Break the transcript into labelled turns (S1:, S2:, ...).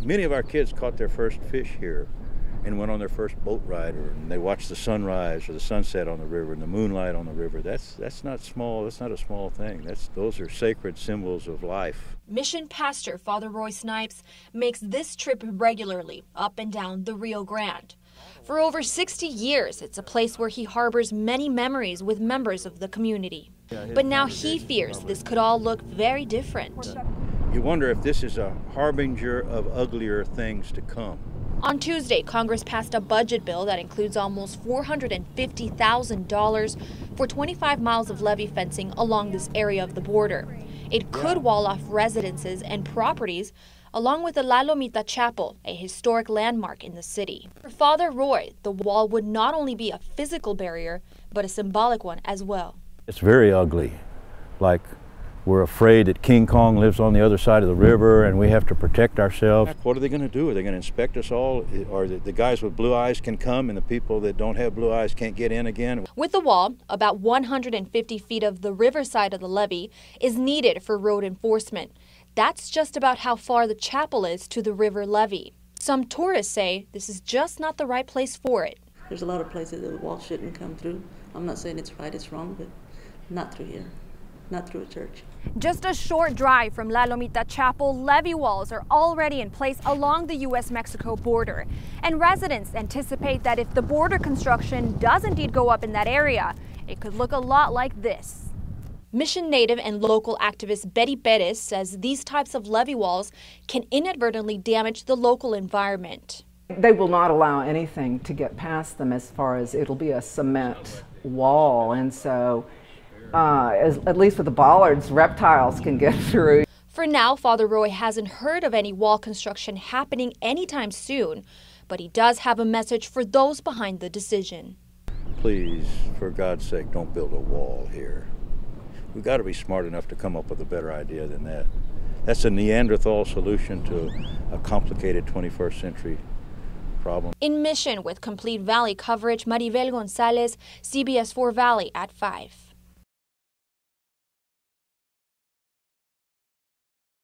S1: Many of our kids caught their first fish here and went on their first boat ride, and they watched the sunrise or the sunset on the river and the moonlight on the river. That's not small. That's not a small thing. Those are sacred symbols of life.
S2: Mission pastor Father Roy Snipes makes this trip regularly up and down the Rio Grande. For over 60 years, it's a place where he harbors many memories with members of the community. But now he fears this could all look very different.
S1: You wonder if this is a harbinger of uglier things to come.
S2: On Tuesday, Congress passed a budget bill that includes almost $450,000 for 25 miles of levee fencing along this area of the border. It could wall off residences and properties, along with the La Lomita Chapel, a historic landmark in the city. For Father Roy, the wall would not only be a physical barrier, but a symbolic one as well.
S1: It's very ugly. Like, we're afraid that King Kong lives on the other side of the river and we have to protect ourselves. What are they going to do? Are they going to inspect us all? Or the guys with blue eyes can come and the people that don't have blue eyes can't get in again?
S2: With the wall, about 150 feet of the riverside of the levee is needed for road enforcement. That's just about how far the chapel is to the river levee. Some tourists say this is just not the right place for it.
S3: There's a lot of places that the wall shouldn't come through. I'm not saying it's right, it's wrong, but not through here. Not through a church.
S2: Just a short drive from La Lomita Chapel, levee walls are already in place along the U.S.-Mexico border. And residents anticipate that if the border construction does indeed go up in that area, it could look a lot like this. Mission native and local activist Betty Perez says these types of levee walls can inadvertently damage the local environment.
S4: They will not allow anything to get past them, as far as it'll be a cement wall, and so at least with the bollards, reptiles can get through.
S2: For now, Father Roy hasn't heard of any wall construction happening anytime soon, but he does have a message for those behind the decision.
S1: Please, for God's sake, don't build a wall here. We've got to be smart enough to come up with a better idea than that. That's a Neanderthal solution to a complicated 21st century problem.
S2: In Mission with complete Valley coverage, Maribel Gonzalez, CBS 4 Valley at 5.